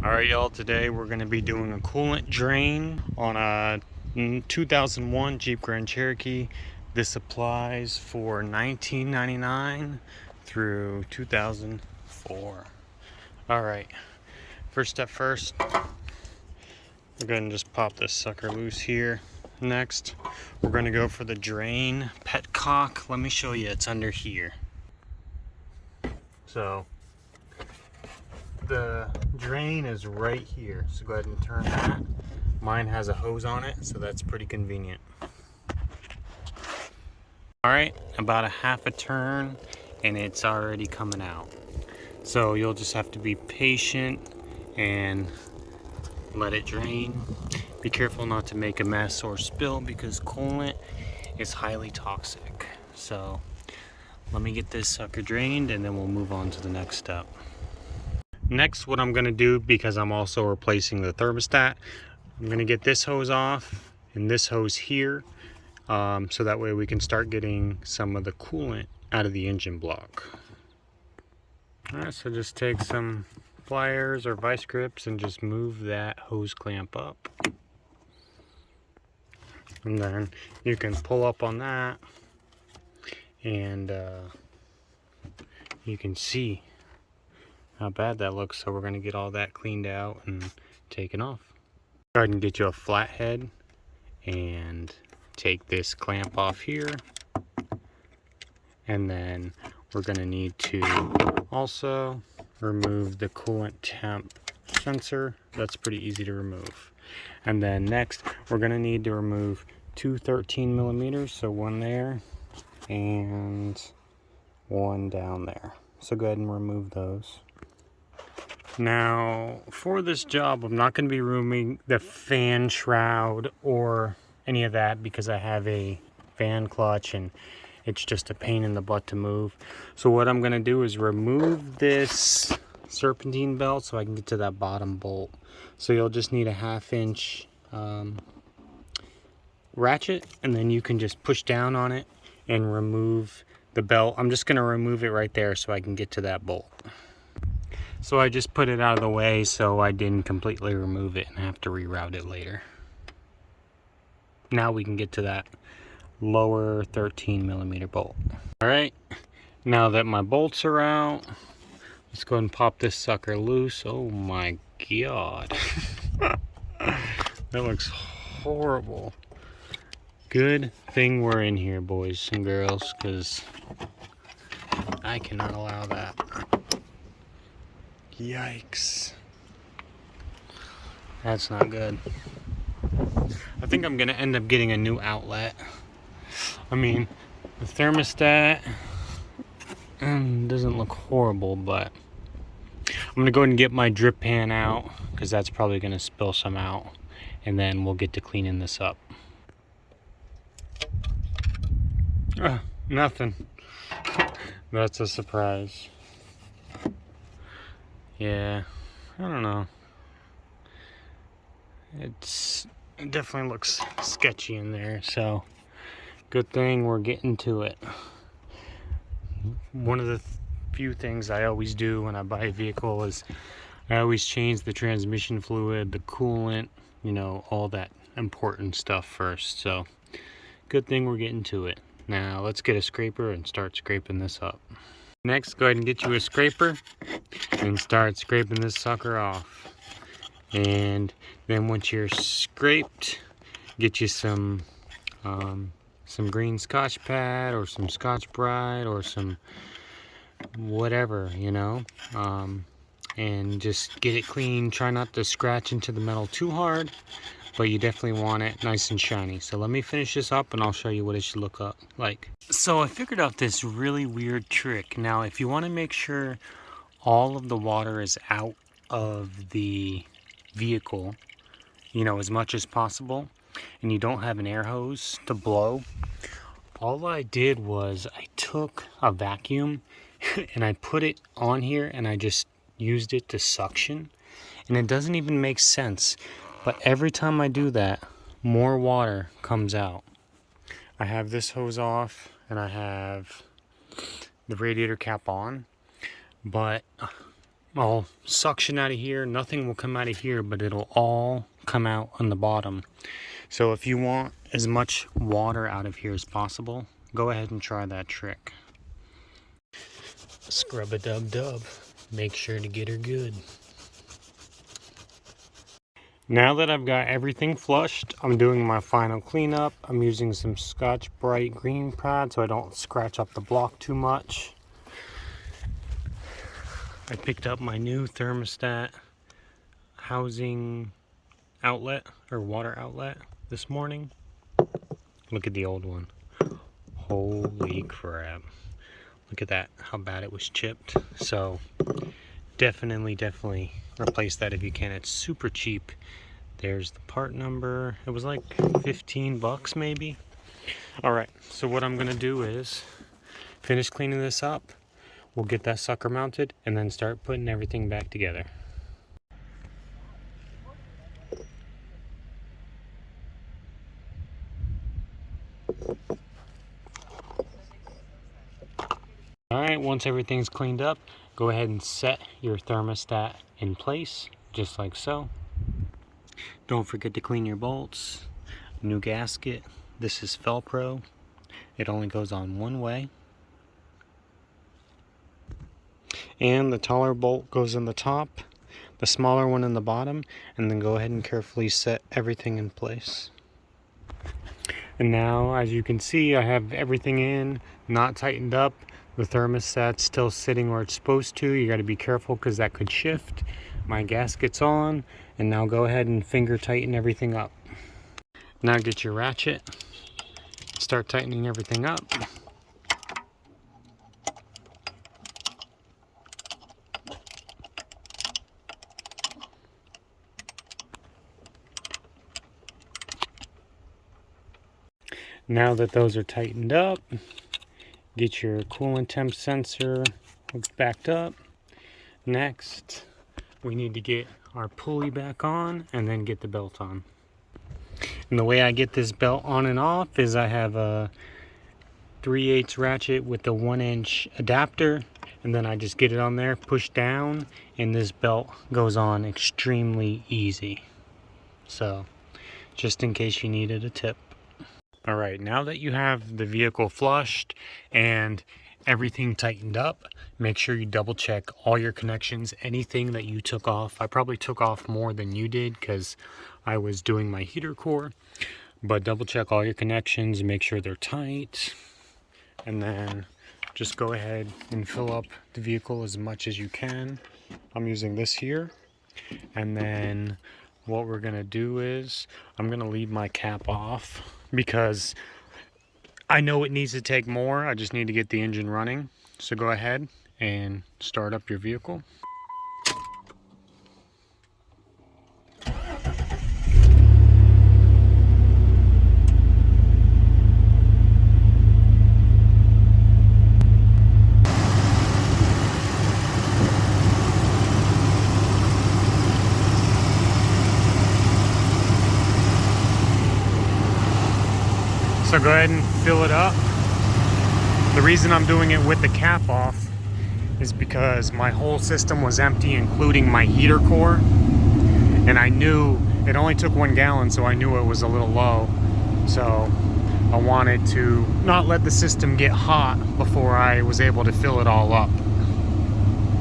Alright y'all, today we're going to be doing a coolant drain on a 2001 Jeep Grand Cherokee. This applies for $19.99 through 2004. Alright, first step first, we're going to just pop this sucker loose here. Next, we're going to go for the drain petcock. Let me show you, it's under here. So the drain is right here, so go ahead and turn that. Mine has a hose on it, so that's pretty convenient. Alright, about a half a turn and it's already coming out. So you'll just have to be patient and let it drain. Be careful not to make a mess or spill because coolant is highly toxic. So let me get this sucker drained and then we'll move on to the next step. Next, what I'm going to do, because I'm also replacing the thermostat, I'm going to get this hose off and this hose here, so that way we can start getting some of the coolant out of the engine block. Alright, so just take some pliers or vice grips and just move that hose clamp up. And then you can pull up on that and you can see how bad that looks. So we're going to get all that cleaned out and taken off. Go ahead and get you a flathead and take this clamp off here, and then we're going to need to also remove the coolant temp sensor. That's pretty easy to remove. And then next we're going to need to remove two 13 millimeters, so one there and one down there. So go ahead and remove those. Now, for this job, I'm not going to be removing the fan shroud or any of that because I have a fan clutch and it's just a pain in the butt to move. So what I'm going to do is remove this serpentine belt so I can get to that bottom bolt. So you'll just need a 1/2 inch ratchet, and then you can just push down on it and remove the belt. I'm just going to remove it right there so I can get to that bolt. So I just put it out of the way so I didn't completely remove it and have to reroute it later. Now we can get to that lower 13 millimeter bolt. Alright, now that my bolts are out, let's go ahead and pop this sucker loose. Oh my god. That looks horrible. Good thing we're in here, boys and girls, because I cannot allow that. Yikes. That's not good. I think I'm going to end up getting a new outlet. I mean, the thermostat doesn't look horrible, but I'm going to go ahead and get my drip pan out because that's probably going to spill some out, and then we'll get to cleaning this up. Nothing. That's a surprise. Yeah, I don't know. It definitely looks sketchy in there, so good thing we're getting to it. One of the few things I always do when I buy a vehicle is I always change the transmission fluid, the coolant, you know, all that important stuff first. So good thing we're getting to it. Now let's get a scraper and start scraping this up. Next, go ahead and get you a scraper and start scraping this sucker off. And then once you're scraped, get you some green Scotch pad or some Scotch Brite or some whatever, you know, and just get it clean. Try not to scratch into the metal too hard, but you definitely want it nice and shiny. So let me finish this up and I'll show you what it should look like. So I figured out this really weird trick. Now, if you want to make sure all of the water is out of the vehicle, you know, as much as possible, and you don't have an air hose to blow, all I did was I took a vacuum and I put it on here and I just used it to suction. And it doesn't even make sense, but every time I do that, more water comes out. I have this hose off and I have the radiator cap on, but all suction out of here. Nothing will come out of here, but it'll all come out on the bottom. So if you want as much water out of here as possible, go ahead and try that trick. Scrub a dub dub. Make sure to get her good. Now that I've got everything flushed, I'm doing my final cleanup. I'm using some Scotch Brite green pad so I don't scratch up the block too much. I picked up my new thermostat housing outlet or water outlet this morning. Look at the old one. Holy crap. Look at that, how bad it was chipped. So definitely replace that if you can. It's super cheap. There's the part number. It was like 15 bucks maybe. All right, so what I'm gonna do is finish cleaning this up. We'll get that sucker mounted and then start putting everything back together. All right, once everything's cleaned up, go ahead and set your thermostat in place, just like so. Don't forget to clean your bolts. New gasket. This is Velcro. It only goes on one way. And the taller bolt goes in the top, the smaller one in the bottom, and then go ahead and carefully set everything in place. And now, as you can see, I have everything in, not tightened up. The thermostat's still sitting where it's supposed to. You got to be careful because that could shift. My gasket's on, and now go ahead and finger tighten everything up. Now get your ratchet, start tightening everything up. Now that those are tightened up, get your coolant temp sensor hooked back up. Next, we need to get our pulley back on and then get the belt on. And the way I get this belt on and off is I have a 3/8 ratchet with the 1-inch adapter, and then I just get it on there, push down, and this belt goes on extremely easy. So, just in case you needed a tip. All right, now that you have the vehicle flushed and everything tightened up, make sure you double check all your connections, anything that you took off. I probably took off more than you did because I was doing my heater core, but double check all your connections, make sure they're tight, and then just go ahead and fill up the vehicle as much as you can. I'm using this here, and then what we're gonna do is I'm gonna leave my cap off because I know it needs to take more. I just need to get the engine running. So go ahead and start up your vehicle. So go ahead and fill it up. The reason I'm doing it with the cap off is because my whole system was empty, including my heater core. And I knew it only took 1 gallon, so I knew it was a little low. So I wanted to not let the system get hot before I was able to fill it all up.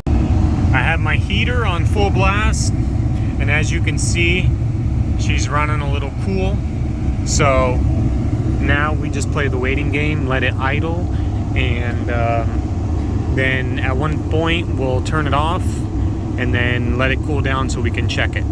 I have my heater on full blast, and as you can see, she's running a little cool. So now we just play the waiting game, let it idle, and then at one point we'll turn it off and then let it cool down so we can check it.